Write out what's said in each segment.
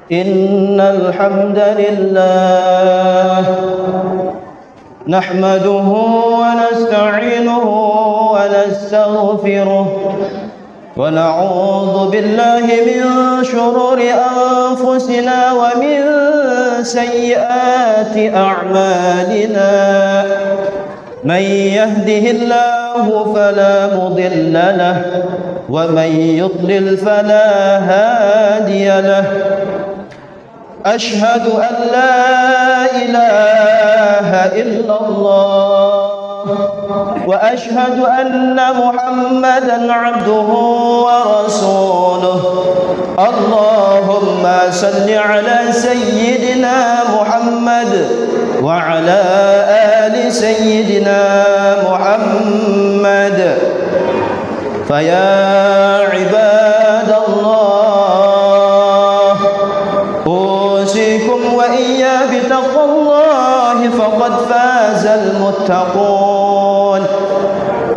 إن الحمد لله نحمده ونستعينه ونستغفره ونعوذ بالله من شرور أنفسنا ومن سيئات أعمالنا من يهده الله فلا مضل له ومن يضلل فلا هادي له أشهد أن لا إله إلا الله وأشهد أن محمدا عبده ورسوله اللهم صل على سيدنا محمد وعلى آل سيدنا محمد فيا عباد الله أوصيكم وإياي بتقوى الله فقد فاز المتقون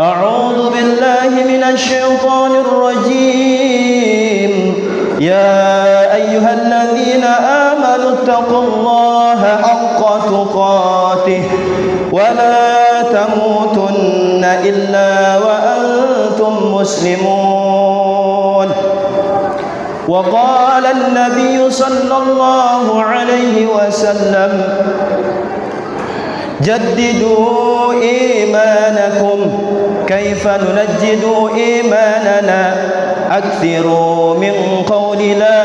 أعوذ بالله من الشيطان الرجيم يا أيها الذين آمنوا اتقوا الله حق تقاته ولا تموتن إلا وأنتم مسلمون وقال النبي صلى الله عليه وسلم جددوا إيمانكم كيف ننجد إيماننا أكثروا من قول لا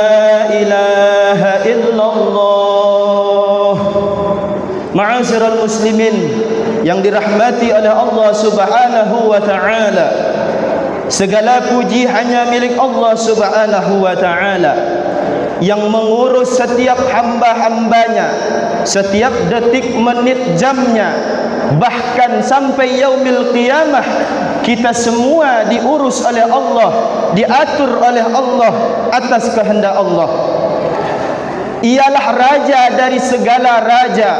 إله إلا الله. Ma'asyiral muslimin yang dirahmati oleh Allah Subhanahu wa taala, segala puji hanya milik Allah Subhanahu wa taala yang mengurus setiap hamba-hambanya, setiap detik menit jamnya, bahkan sampai yaumil qiyamah kita semua diurus oleh Allah, diatur oleh Allah atas kehendak Allah. Ialah raja dari segala raja,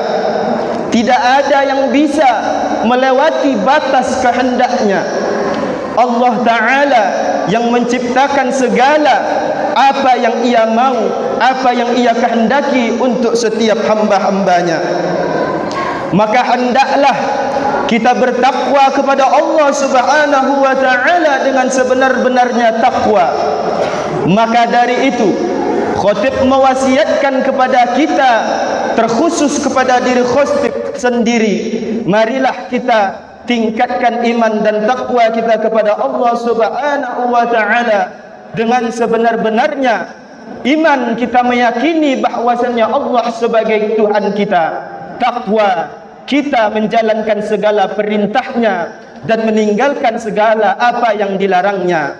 tidak ada yang bisa melewati batas kehendaknya. Allah Ta'ala yang menciptakan segala apa yang ia mau, apa yang ia kehendaki untuk setiap hamba-hambanya. Maka hendaklah kita bertakwa kepada Allah Subhanahu wa Ta'ala dengan sebenar-benarnya takwa. Maka dari itu khatib mewasiatkan kepada kita, terkhusus kepada diri khatib sendiri, marilah kita tingkatkan iman dan takwa kita kepada Allah Subhanahu wa taala dengan sebenar-benarnya. Iman kita meyakini bahwasanya Allah sebagai Tuhan kita. Takwa kita menjalankan segala perintahnya dan meninggalkan segala apa yang dilarangnya.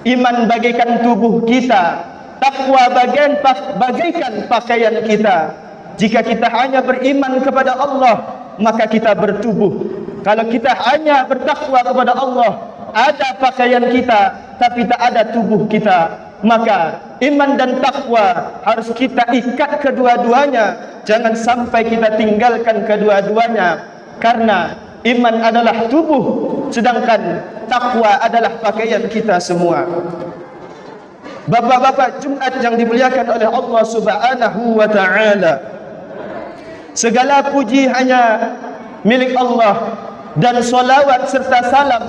Iman bagaikan tubuh kita, takwa bagaikan pakaian kita. Jika kita hanya beriman kepada Allah, maka kita bertubuh. Kalau kita hanya bertakwa kepada Allah, ada pakaian kita tapi tak ada tubuh kita. Maka iman dan takwa harus kita ikat kedua-duanya. Jangan sampai kita tinggalkan kedua-duanya. Karena iman adalah tubuh, sedangkan takwa adalah pakaian kita semua. Bapak-bapak Jumat yang dimuliakan oleh Allah Subhanahu wa taala, segala puji hanya milik Allah, dan salawat serta salam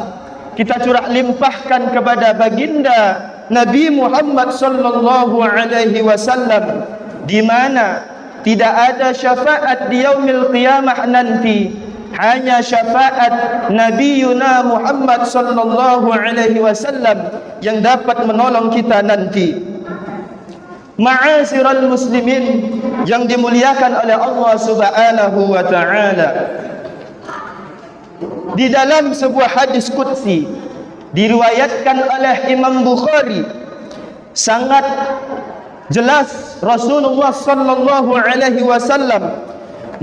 kita curah limpahkan kepada baginda Nabi Muhammad sallallahu alaihi wasallam, di mana tidak ada syafaat di yaumil qiyamah nanti, hanya syafaat Nabiyuna Muhammad sallallahu alaihi wasallam yang dapat menolong kita nanti. Ma'asyiral muslimin yang dimuliakan oleh Allah Subhanahu wa taala, di dalam sebuah hadis qudsi diriwayatkan oleh Imam Bukhari, sangat jelas Rasulullah sallallahu alaihi wasallam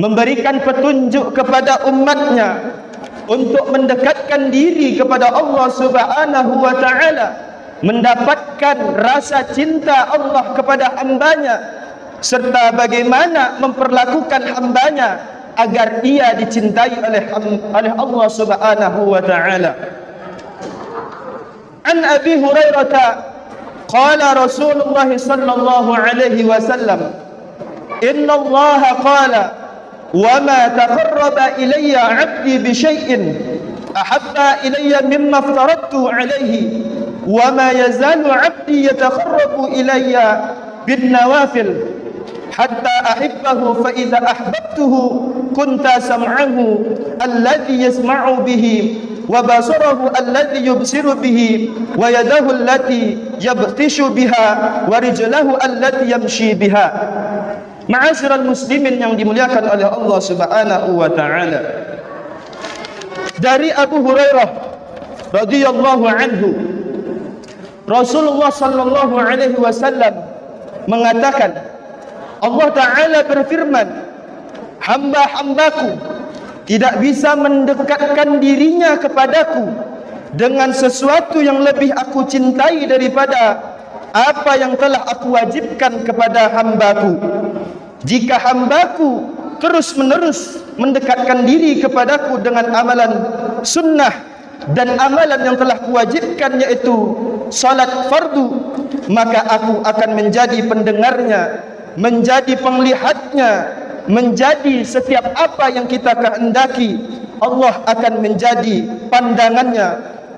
memberikan petunjuk kepada umatnya untuk mendekatkan diri kepada Allah Subhanahu wa taala, mendapatkan rasa cinta Allah kepada hambanya, serta bagaimana memperlakukan hambanya agar ia dicintai oleh Allah Subhanahu wa taala. An Abi Hurairah Qala Rasulullah sallallahu alaihi wasallam, inna Allah qala wa ma taqarraba ilayya 'abdi bi syai'in ahabba ilayya mimma aftaradtu alayhi wa ma yazalu 'abdi yataqarrabu ilayya bin nawafil hatta ahibbahu fa idza ahbabtuhu kunta sam'ahu alladhi yasma'u bihi wa basarahu alladhi yubsiru bihi wa yadahu allati yabtishu biha wa rijlahu allati yamshi biha. Ma'asyiral muslimin yang dimuliakan oleh Allah Subhanahu wa taala, dari Abu Hurairah radhiyallahu anhu, Rasulullah sallallahu alaihi wasallam mengatakan, Allah taala berfirman, hamba-hambaku tidak bisa mendekatkan dirinya kepadaku dengan sesuatu yang lebih aku cintai daripada apa yang telah aku wajibkan kepada hambaku. Jika hambaku terus-menerus mendekatkan diri kepadaku dengan amalan sunnah dan amalan yang telah kuwajibkan, yaitu salat fardu, maka aku akan menjadi pendengarnya, menjadi penglihatnya, menjadi setiap apa yang kita kehendaki. Allah akan menjadi pandangannya,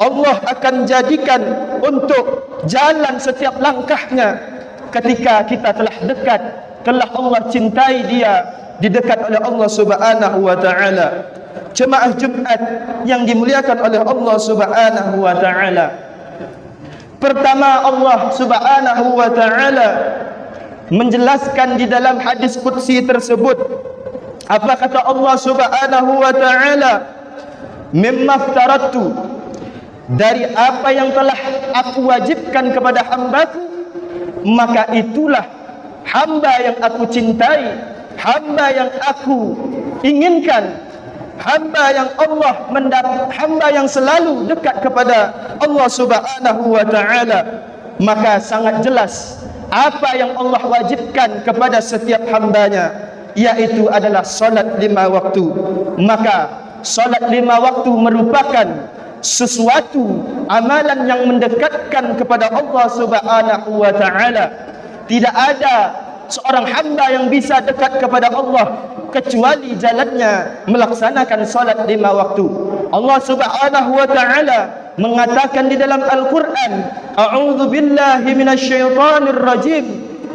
Allah akan jadikan untuk jalan setiap langkahnya. Ketika kita telah dekat, telah Allah cintai dia, didekat oleh Allah Subhanahu wa taala. Jemaah Jumat yang dimuliakan oleh Allah Subhanahu wa taala, pertama Allah Subhanahu wa taala menjelaskan di dalam hadis qudsi tersebut. Apa kata Allah Subhanahu wa taala? Mimma aftaradtu, dari apa yang telah aku wajibkan kepada hambaku, maka itulah hamba yang aku cintai, hamba yang aku inginkan, hamba yang Allah hamba yang selalu dekat kepada Allah Subhanahu wa taala. Maka sangat jelas apa yang Allah wajibkan kepada setiap hambanya, yaitu adalah solat 5 waktu. Maka solat 5 waktu merupakan sesuatu amalan yang mendekatkan kepada Allah Subhanahu wa taala. Tidak ada seorang hamba yang bisa dekat kepada Allah kecuali jalannya melaksanakan solat 5 waktu. Allah Subhanahu wa taala mengatakan di dalam Al-Quran, a'udzu billahi minasyaitonir rajim,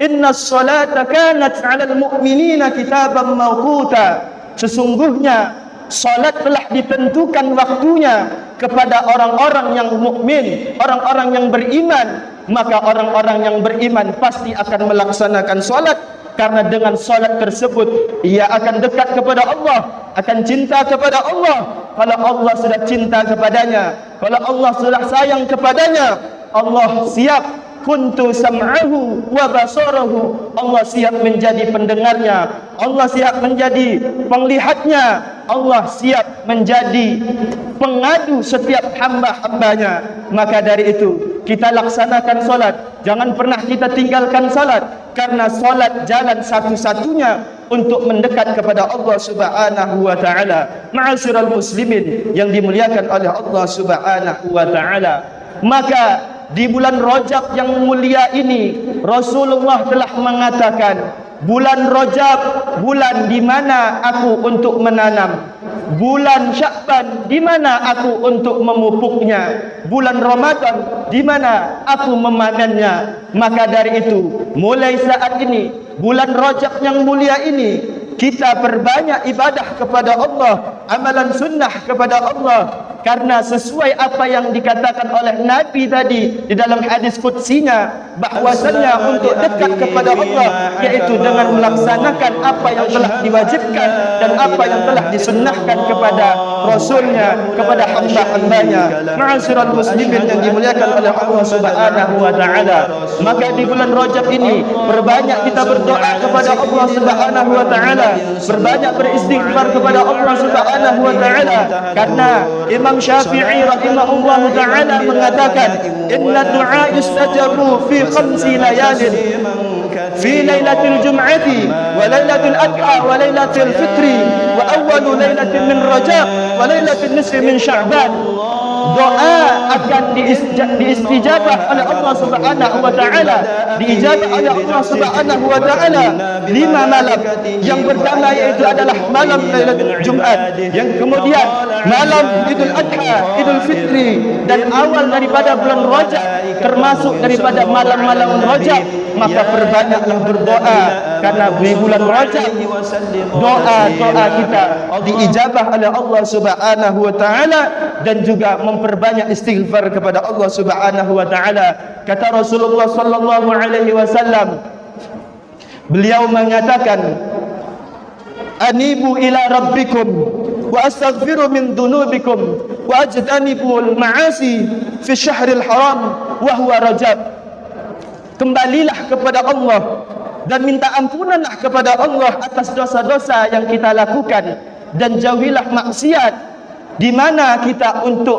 innas salata kanat 'alal mu'minina kitaban mawquta. Sesungguhnya salat telah ditentukan waktunya kepada orang-orang yang mukmin, orang-orang yang beriman. Maka orang-orang yang beriman pasti akan melaksanakan salat, karena dengan salat tersebut ia akan dekat kepada Allah, akan cinta kepada Allah. Kalau Allah sudah cinta kepadanya, kalau Allah sudah sayang kepadanya, Allah siap kuntu sam'ahu wa basarahu, Allah siap menjadi pendengarnya, Allah siap menjadi penglihatnya, Allah siap menjadi pengadu setiap hamba-hambanya. Maka dari itu kita laksanakan salat, jangan pernah kita tinggalkan salat, karena salat jalan satu-satunya untuk mendekat kepada Allah Subhanahu wa taala. Ma'asyiral muslimin yang dimuliakan oleh Allah Subhanahu wa taala, maka di bulan Rajab yang mulia ini Rasulullah telah mengatakan, bulan Rajab bulan di mana aku untuk menanam, bulan Sya'ban di mana aku untuk memupuknya, bulan Ramadan di mana aku memanennya. Maka dari itu, mulai saat ini, bulan Rajab yang mulia ini, kita perbanyak ibadah kepada Allah, amalan sunnah kepada Allah, karena sesuai apa yang dikatakan oleh Nabi tadi di dalam hadis qudsinya, bahwasannya untuk dekat kepada Allah yaitu dengan melaksanakan apa yang telah diwajibkan dan apa yang telah disunnahkan kepada Rasulnya, kepada hamba-hambanya. Ma'asyiral muslimin yang dimuliakan oleh Allah Subhanahu wa taala, maka di bulan Rajab ini perbanyak kita berdoa kepada Allah Subhanahu wa taala, berbanyak beristighfar kepada Allah Subhanahu wa taala, karena Imam Syafi'i rahimahullahu taala mengatakan, inna du'a yustajabu fi 5 layalin, fi lailatul jum'ati wa lailatul adha wa lailatul fitri wa awwalu lailatin min Rajab wa lailatul nisfi min Sya'ban. doa akan diistijabah oleh Allah Subhanahu wa taala, diijabah oleh Allah Subhanahu wa taala 5 malam. Yang pertama yaitu adalah malam Lailatul Jumat, yang kemudian malam Idul Adha, Idul Fitri, dan awal daripada bulan Rajab, termasuk daripada malam-malam Rajab. Maka perbanyaklah berdoa, karena di bulan Rajab doa-doa kita diijabah oleh Allah Subhanahu wa taala, dan juga memperbanyak istighfar kepada Allah Subhanahu wa taala. Kata Rasulullah sallallahu alaihi wasallam, beliau mengatakan, anibu ila rabbikum wa astaghfiru min dhunubikum wa ajtanibul ma'asi fi syahril haram wa huwa Rajab. Kembalilah kepada Allah dan minta ampunanlah kepada Allah atas dosa-dosa yang kita lakukan, dan jauhilah maksiat. Di mana kita untuk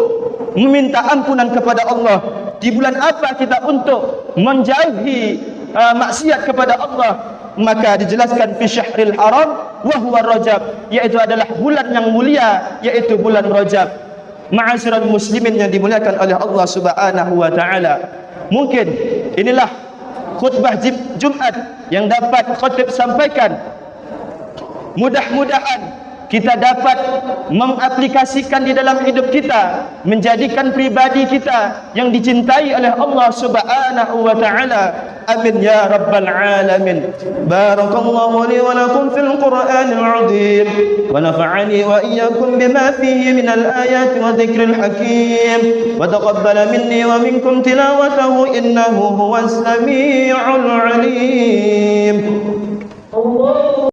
meminta ampunan kepada Allah? Di bulan apa kita untuk menjauhi maksiat kepada Allah? Maka dijelaskan fi syahril haram wa huwa Rajab, yaitu adalah bulan yang mulia, yaitu bulan Rajab. Ma'asyiral muslimin yang dimuliakan oleh Allah Subhanahu wa taala. Mungkin inilah khutbah Jumat yang dapat khatib sampaikan. Mudah-mudahan kita dapat mengaplikasikan di dalam hidup kita, menjadikan pribadi kita yang dicintai oleh Allah Subhanahu wa taala. Amin ya rabbal alamin. Barakallahu li wa lakum fil Qur'anil 'azim wa nafa'ani wa iyyakum bima fihi minal ayati wa dzikril hakim wa taqabbala minni wa minkum tilawatahu innahu huwas samii'ul 'alim.